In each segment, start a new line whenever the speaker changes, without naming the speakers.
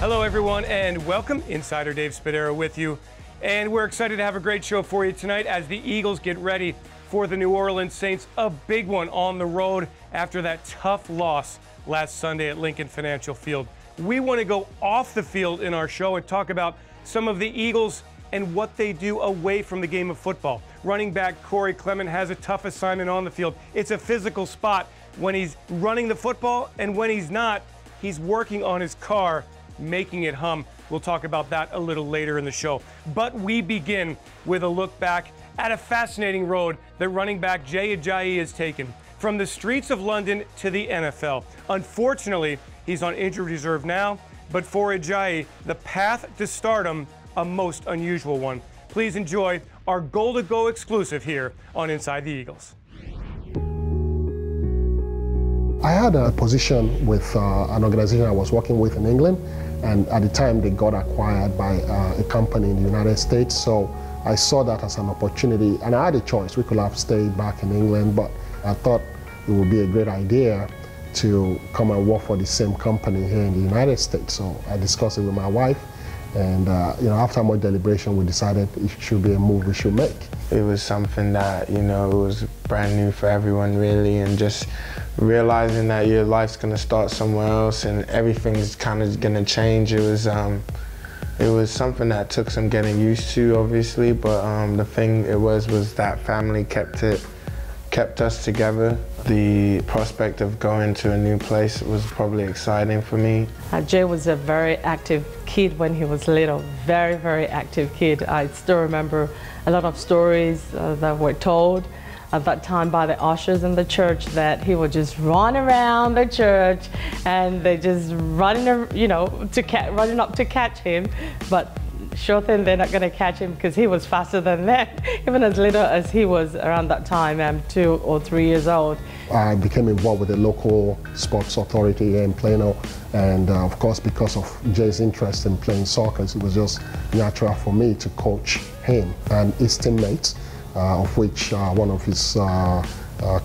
Hello, everyone, and welcome. Insider Dave Spadaro with you. And we're excited to have a great show for you tonight as the Eagles get ready for the New Orleans Saints. A big one on the road after that tough loss last Sunday at Lincoln Financial Field. We want to go off the field in our show and talk about some of the Eagles and what they do away from the game of football. Running back Corey Clement has a tough assignment on the field. It's a physical spot when he's running the football, and when he's not, he's working on his car, making it hum. We'll talk about that a little later in the show. But we begin with a look back at a fascinating road that running back Jay Ajayi has taken from the streets of London to the NFL. Unfortunately, he's on injured reserve now, but for Ajayi, the path to stardom, a most unusual one. Please enjoy our Goal to Go exclusive here on Inside the Eagles.
I had a position with an organization I was working with in England, and at the time they got acquired by a company in the United States, so I saw that as an opportunity, and I had a choice. We could have stayed back in England, but I thought it would be a great idea to come and work for the same company here in the United States. So I discussed it with my wife, and after much deliberation, we decided it should be a move we should make.
It was something that, it was brand new for everyone really, and just realizing that your life's gonna start somewhere else and everything's kind of gonna change. It was something that took some getting used to, obviously, but the thing was that family kept us together. The prospect of going to a new place was probably exciting for me.
Jay was a very active kid when he was little, very, very active kid. I still remember a lot of stories that were told at that time by the ushers in the church, that he would just run around the church and they just running up to catch him, but sure thing they're not going to catch him because he was faster than them, even as little as he was around that time, 2 or 3 years old.
I became involved with the local sports authority here in Plano, and of course because of Jay's interest in playing soccer, it was just natural for me to coach him and his teammates, of which one of his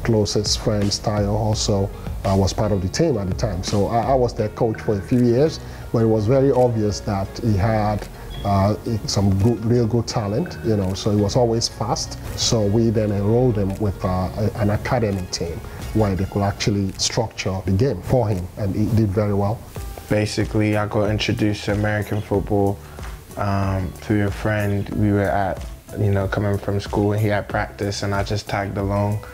closest friends, Tayo, also was part of the team at the time. So I was their coach for a few years, but it was very obvious that he had some real good talent, so he was always fast. So we then enrolled him with an academy team where they could actually structure the game for him, and he did very well.
Basically, I got introduced to American football through a friend. We were at, coming from school, and he had practice, and I just tagged along.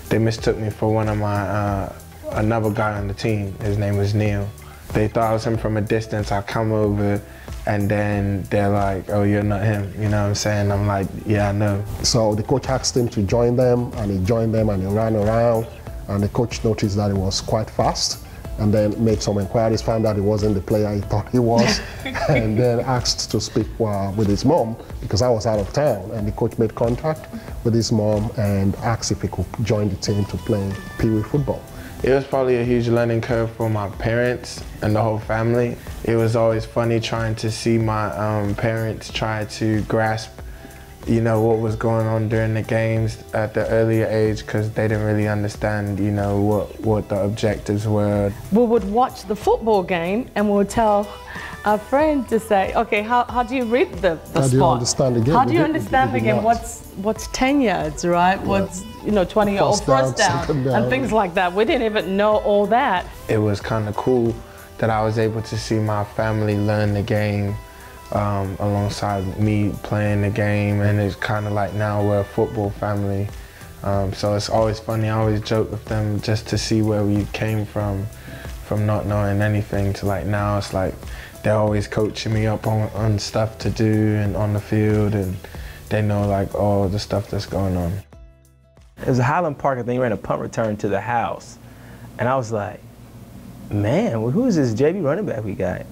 They mistook me for one of my, another guy on the team. His name was Neil. They thought I was him from a distance. I come over, and then they're like, "Oh, you're not him," you know what I'm saying? I'm like, "Yeah, I know." So
the coach asked him to join them, and he joined them, and he ran around, and the coach noticed that he was quite fast, and then made some inquiries, found out he wasn't the player he thought he was, and then asked to speak with his mom, because I was out of town, and the coach made contact with his mom and asked if he could join the team to play Pee Wee football.
It was probably a huge learning curve for my parents and the whole family. It was always funny trying to see my parents try to grasp, what was going on during the games at the earlier age, because they didn't really understand, what the objectives were.
We would watch the football game and we would tell our friend to say, okay, how do you read the spot?
How do you understand the game?
How do you understand the game? What's 10 yards, right? Yeah. What's 20 or first down, and things like that. We didn't even know all that.
It was kind of cool that I was able to see my family learn the game alongside me playing the game, and it's kind of like now we're a football family. So it's always funny. I always joke with them just to see where we came from not knowing anything to like now. It's like they're always coaching me up on stuff to do and on the field, and they know like all the stuff that's going on.
It was a Highland Park, I think we ran a punt return to the house. And I was like, man, who is this JV running back we got?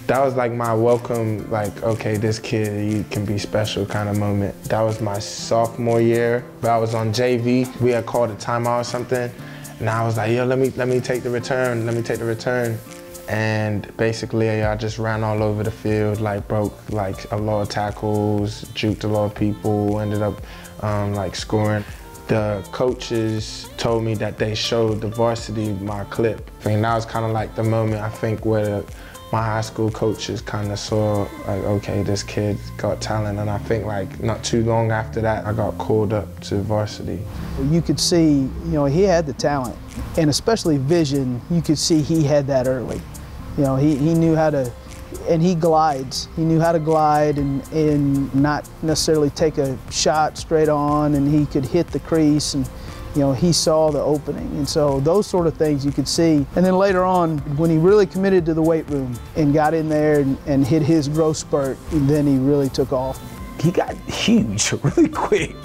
That was like my welcome, like, okay, this kid, he can be special kind of moment. That was my sophomore year. I was on JV. We had called a timeout or something. And I was like, yo, let me take the return, And basically, I just ran all over the field, like broke like a lot of tackles, juked a lot of people, ended up like scoring. The coaches told me that they showed the varsity my clip. I mean, that was kind of like the moment, I think, where my high school coaches kind of saw, like, okay, this kid's got talent, and I think like not too long after that, I got called up to varsity.
You could see, you know, he had the talent, and especially vision. You could see he had that early. You know, he knew how to, and he glides. He knew how to glide and not necessarily take a shot straight on, and he could hit the crease, and you know, he saw the opening. And so those sort of things you could see. And then later on, when he really committed to the weight room and got in there and hit his growth spurt, then he really took off.
He got huge really quick,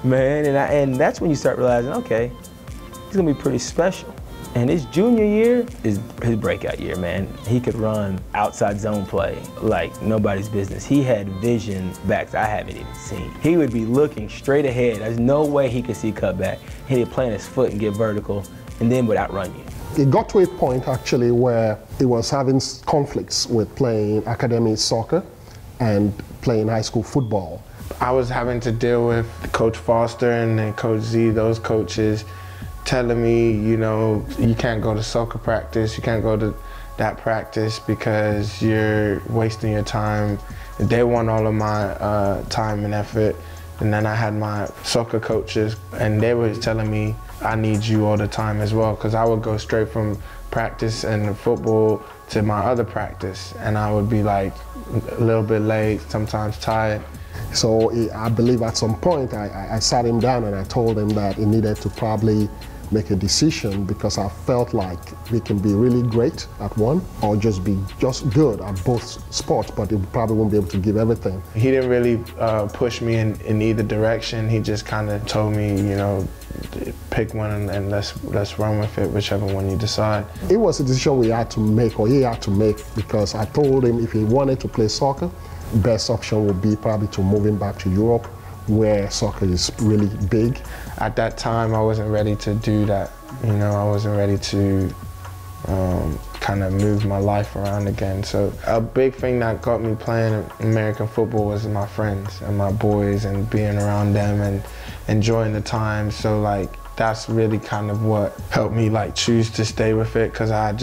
man, and that's when you start realizing, okay, he's gonna be pretty special. And his junior year is his breakout year, man. He could run outside zone play like nobody's business. He had vision backs I haven't even seen. He would be looking straight ahead. There's no way he could see cutback. He'd plant his foot and get vertical, and then would outrun you.
It got to a point actually where he was having conflicts with playing academy soccer and playing high school football.
I was having to deal with Coach Foster and then Coach Z, those coaches, telling me, you know, you can't go to soccer practice, you can't go to that practice because you're wasting your time. They want all of my time and effort. And then I had my soccer coaches, and they were telling me, I need you all the time as well, because I would go straight from practice and football to my other practice, and I would be like a little bit late, sometimes tired.
So I believe at some point I sat him down and I told him that he needed to probably make a decision, because I felt like he can be really great at one or just be good at both sports, but he probably won't be able to give everything.
He didn't really push me in either direction. He just kind of told me, you know, pick one and let's run with it, whichever one you decide.
It was a decision we had to make, or he had to make, because I told him if he wanted to play soccer, best option would be probably to move him back to Europe, where soccer is really big.
At that time, I wasn't ready to do that. You know, I wasn't ready to kind of move my life around again. So a big thing that got me playing American football was my friends and my boys and being around them and enjoying the time. So like, that's really kind of what helped me like choose to stay with it, because I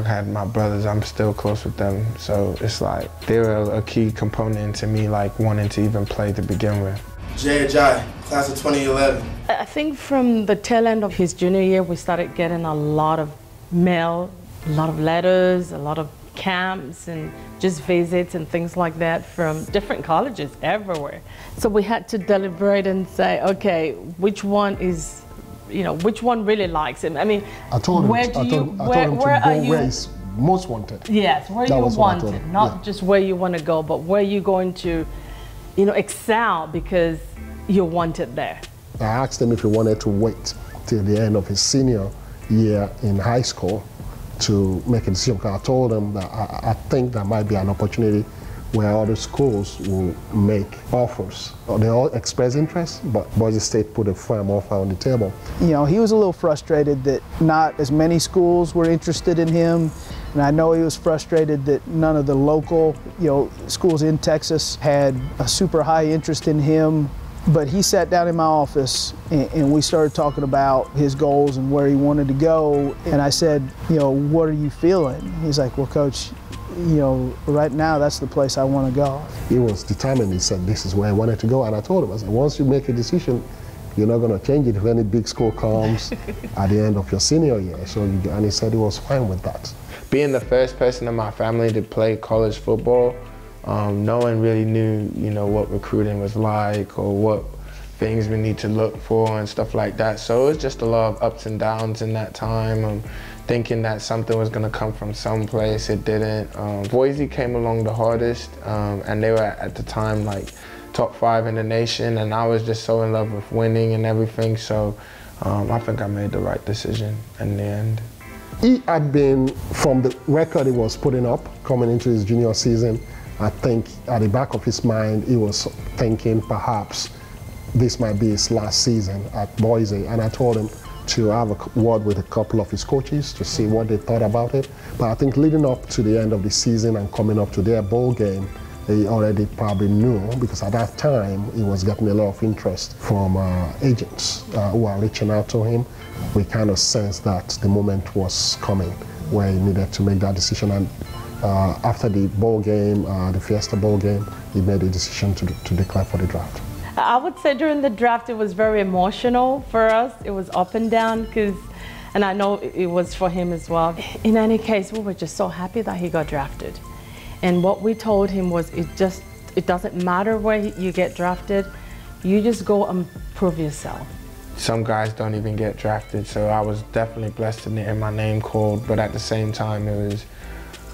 had my brothers, I'm still close with them. So it's like, they were a key component to me like wanting to even play to begin with.
Jay Ajayi, class of 2011.
I think from the tail end of his junior year, we started getting a lot of mail, a lot of letters, a lot of camps and just visits and things like that from different colleges everywhere. So we had to deliberate and say, okay, which one is, you know, which one really likes him? I mean,
I told him,
where
to go where he's most wanted.
Yes, where you wanted, not just where you want to go, but where you're going to, you know, excel because you're wanted there.
I asked him if he wanted to wait till the end of his senior year in high school to make a decision, because I told him that I think there might be an opportunity where other schools will make offers. They all express interest, but Boise State put a firm offer on the table.
You know, he was a little frustrated that not as many schools were interested in him, and I know he was frustrated that none of the local, you know, schools in Texas had a super high interest in him. But he sat down in my office and we started talking about his goals and where he wanted to go. And I said, you know, what are you feeling? He's like, well, Coach, you know, right now that's the place I want to go.
He was determined. He said, this is where I wanted to go. And I told him, I said, once you make a decision, you're not going to change it if any big school comes at the end of your senior year. So, and he said he was fine with that.
Being the first person in my family to play college football, no one really knew, you know, what recruiting was like or what things we need to look for and stuff like that. So it was just a lot of ups and downs in that time. Thinking that something was going to come from someplace, it didn't. Boise came along the hardest, and they were at the time like top 5 in the nation, and I was just so in love with winning and everything. So I think I made the right decision in the end.
He had been, from the record he was putting up coming into his junior season, I think at the back of his mind, he was thinking perhaps this might be his last season at Boise. And I told him to have a word with a couple of his coaches to see what they thought about it. But I think leading up to the end of the season and coming up to their bowl game, he already probably knew, because at that time, he was getting a lot of interest from agents who are reaching out to him. We kind of sensed that the moment was coming where he needed to make that decision. And after the bowl game, the Fiesta Bowl game, he made a decision to declare for the draft.
I would say during the draft it was very emotional for us. It was up and down and I know it was for him as well. In any case, we were just so happy that he got drafted. And what we told him was it doesn't matter where you get drafted, you just go and prove yourself.
Some guys don't even get drafted, so I was definitely blessed to get my name called, but at the same time it was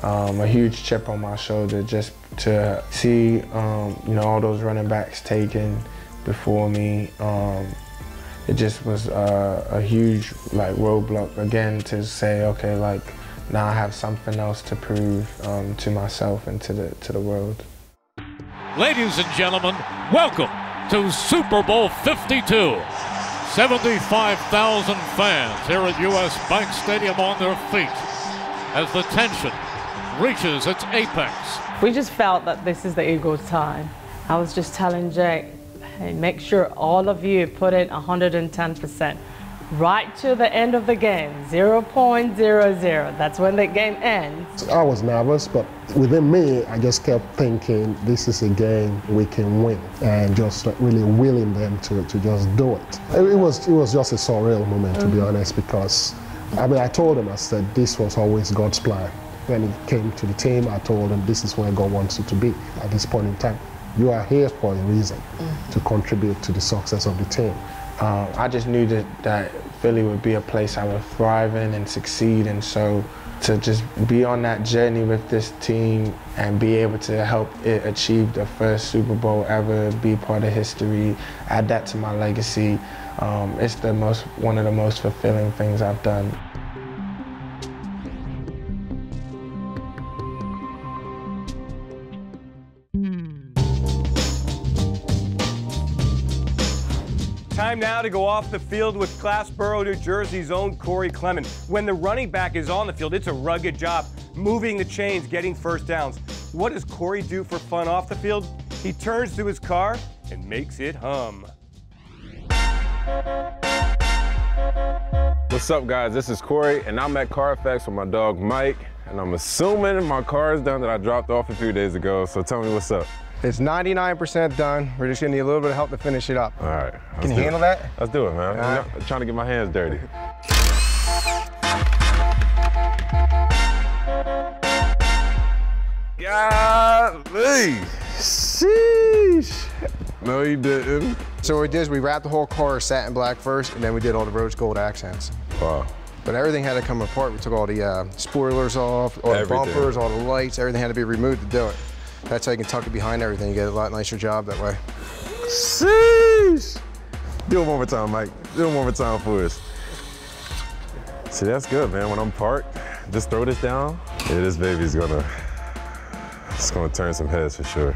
a huge chip on my shoulder just to see all those running backs taken before me. It just was a huge roadblock again to say, okay, now I have something else to prove to myself and to the world.
Ladies and gentlemen, welcome to Super Bowl 52. 75,000 fans here at US Bank Stadium on their feet as the tension reaches its apex.
We just felt that this is the Eagles' time. I was just telling Jay, hey, make sure all of you put in 110%. Right to the end of the game, 0.00. That's when the game ends.
I was nervous, but within me, I just kept thinking, this is a game we can win, and just really willing them to just do it. It was just a surreal moment, to be honest, because I told them, I said, this was always God's plan. When it came to the team, I told them, this is where God wants you to be at this point in time. You are here for a reason, to contribute to the success of the team.
I just knew that Philly would be a place I would thrive in and succeed, and so to just be on that journey with this team and be able to help it achieve the first Super Bowl ever, be part of history, add that to my legacy, it's one of the most fulfilling things I've done.
Time now to go off the field with Glassboro, New Jersey's own Corey Clement. When the running back is on the field, it's a rugged job, moving the chains, getting first downs. What does Corey do for fun off the field? He turns to his car and makes it hum.
What's up, guys? This is Corey, and I'm at Carfax with my dog Mike, and I'm assuming my car is done that I dropped off a few days ago, so tell me what's up.
It's 99% done. We're just gonna need a little bit of help to finish it up.
All right.
Can you handle that?
Let's do it, man. I'm trying to get my hands dirty. Golly. Sheesh. No, you didn't.
So what we did is we wrapped the whole car satin black first, and then we did all the rose gold accents.
Wow.
But everything had to come apart. We took all the spoilers off, all the bumpers, all the lights, everything had to be removed to do it. That's how you can tuck it behind everything. You get a lot nicer job that way.
Sheesh. Do it one more time, Mike. Do it one more time for us. See, that's good, man. When I'm parked, just throw this down. Yeah, this baby's gonna turn some heads for sure.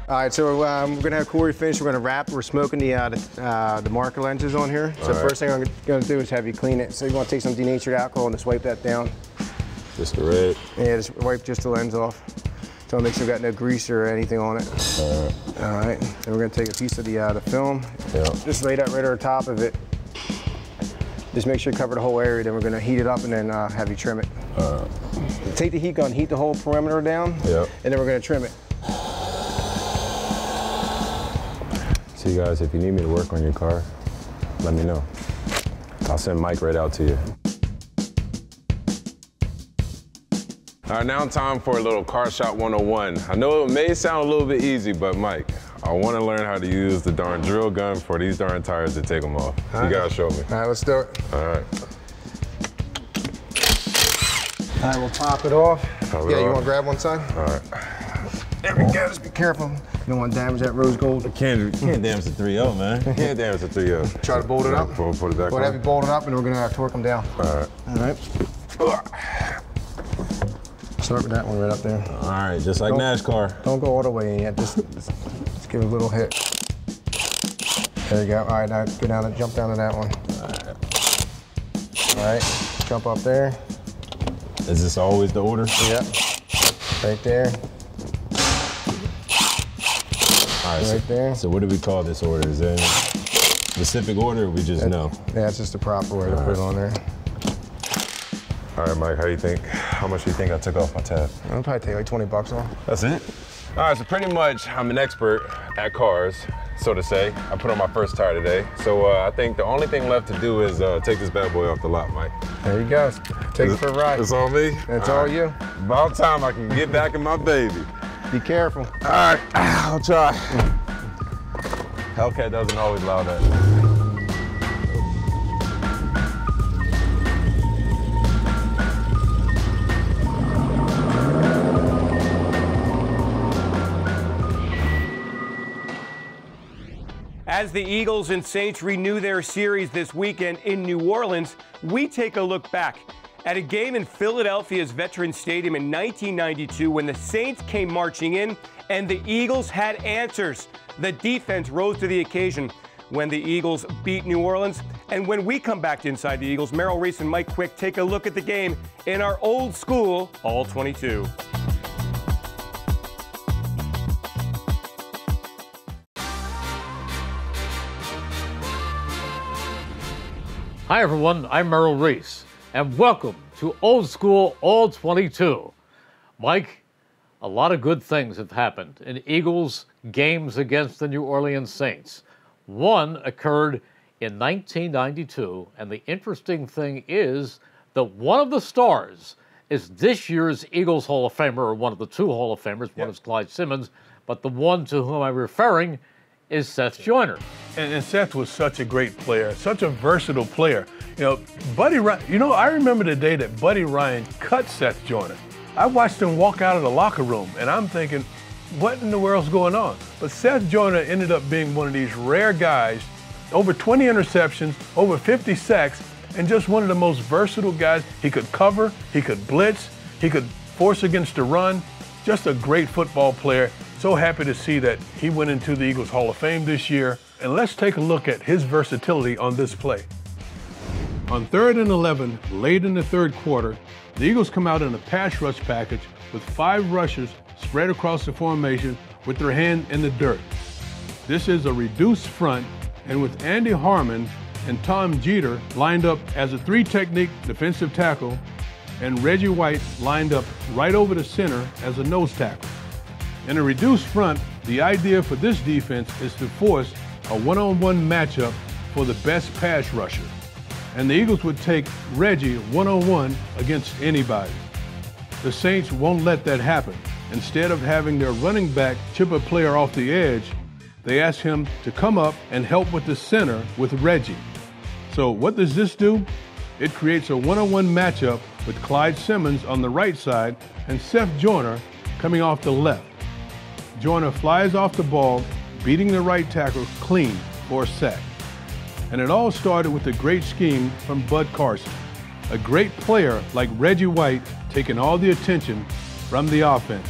All right, so we're gonna have Corey finish. We're gonna wrap. We're smoking the marker lenses on here. So the first thing I'm gonna do is have you clean it. So you wanna take some denatured alcohol and just wipe that down.
Just the red?
Yeah, just wipe just the lens off. So make sure we got no grease or anything on it. All right. Then we're gonna take a piece of the film.
Yeah.
Just lay that right over top of it. Just make sure you cover the whole area. Then we're gonna heat it up and then have you trim it. Take the heat gun, heat the whole perimeter down.
Yeah.
And then we're gonna trim it.
See, guys, if you need me to work on your car, let me know. I'll send Mike right out to you. All right, now time for a little Car Shop 101. I know it may sound a little bit easy, but Mike, I want to learn how to use the darn drill gun for these darn tires to take them off. You gotta show me.
All right, let's do it.
All right.
All right, we'll pop it off. You want to grab one side?
All right.
There we go, just be careful. You don't want to damage that rose gold.
You can't damage the 3.0, man. You can't damage the 3.0.
Try to bolt it up.
Put it back on.
We'll have you bolt it up and we're gonna torque them down.
All right.
All right. Start with that one right up there.
All right, just like NASCAR.
Don't go all the way in yet, just give it a little hit. There you go. All right, now go down and jump down to that one. All right, jump up there.
Is this always the order?
Yep. Right there.
All right,
right there.
So what do we call this order? Is there any specific order or we just know?
Yeah, it's just the proper way to put it on there.
All right, Mike, how much do you think I took off my tab?
I'll probably take like 20 bucks off.
That's it? All right, so pretty much I'm an expert at cars, so to say. I put on my first tire today. So I think the only thing left to do is take this bad boy off the lot, Mike.
There you go. Take it for a ride.
It's on me?
It's all you.
About time I can get back in my baby.
Be careful.
All right, I'll try. Hellcat doesn't always allow that.
As the Eagles and Saints renew their series this weekend in New Orleans, we take a look back at a game in Philadelphia's Veterans Stadium in 1992 when the Saints came marching in and the Eagles had answers. The defense rose to the occasion when the Eagles beat New Orleans. And when we come back to Inside the Eagles, Merrill Reese and Mike Quick take a look at the game in our old school All 22.
Hi everyone, I'm Merrill Reese, and welcome to Old School All 22. Mike, a lot of good things have happened in Eagles games against the New Orleans Saints. One occurred in 1992, and the interesting thing is that one of the stars is this year's Eagles Hall of Famer, or one of the two Hall of Famers. One is Clyde Simmons, but the one to whom I'm referring is Seth Joyner.
And Seth was such a great player, such a versatile player. You know, Buddy Ryan, I remember the day that Buddy Ryan cut Seth Joyner. I watched him walk out of the locker room, and I'm thinking, what in the world's going on? But Seth Joyner ended up being one of these rare guys, over 20 interceptions, over 50 sacks, and just one of the most versatile guys. He could cover, he could blitz, he could force against the run. Just a great football player. So happy to see that he went into the Eagles Hall of Fame this year. And let's take a look at his versatility on this play. On 3rd and 11, late in the third quarter, the Eagles come out in a pass rush package with 5 rushers spread across the formation with their hand in the dirt. This is a reduced front, and with Andy Harmon and Tom Jeter lined up as a 3-technique defensive tackle, and Reggie White lined up right over the center as a nose tackle. In a reduced front, the idea for this defense is to force a one-on-one matchup for the best pass rusher. And the Eagles would take Reggie one-on-one against anybody. The Saints won't let that happen. Instead of having their running back chip a player off the edge, they ask him to come up and help with the center with Reggie. So what does this do? It creates a one-on-one matchup with Clyde Simmons on the right side and Seth Joyner coming off the left. Joyner flies off the ball, beating the right tackle clean for a sack. And it all started with a great scheme from Bud Carson, a great player like Reggie White taking all the attention from the offense,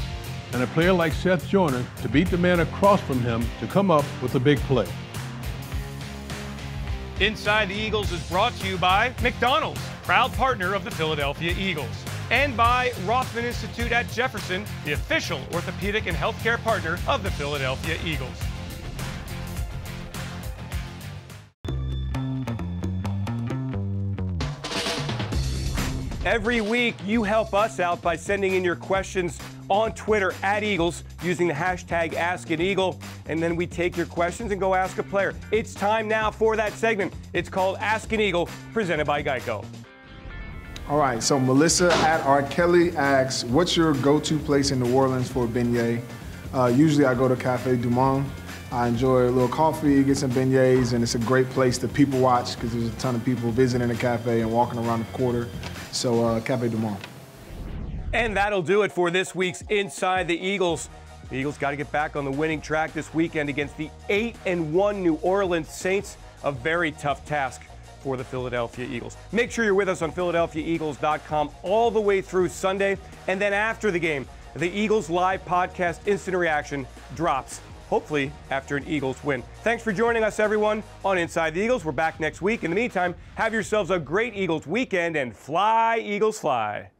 and a player like Seth Joyner to beat the man across from him to come up with a big play.
Inside the Eagles is brought to you by McDonald's, proud partner of the Philadelphia Eagles, and by Rothman Institute at Jefferson, the official orthopedic and healthcare partner of the Philadelphia Eagles. Every week, you help us out by sending in your questions on Twitter at Eagles using the hashtag Ask An Eagle, and then we take your questions and go ask a player. It's time now for that segment. It's called Ask An Eagle, presented by Geico.
All right, so Melissa at R. Kelly asks, what's your go-to place in New Orleans for a beignet? Usually I go to Cafe Du Monde. I enjoy a little coffee, get some beignets, and it's a great place to people watch because there's a ton of people visiting the cafe and walking around the quarter. So Cafe Du Monde.
And that'll do it for this week's Inside the Eagles. The Eagles got to get back on the winning track this weekend against the 8-1 New Orleans Saints. A very tough task for the Philadelphia Eagles. Make sure you're with us on PhiladelphiaEagles.com all the way through Sunday. And then after the game, the Eagles Live Podcast Instant Reaction drops, hopefully after an Eagles win. Thanks for joining us, everyone, on Inside the Eagles. We're back next week. In the meantime, have yourselves a great Eagles weekend and fly, Eagles, fly.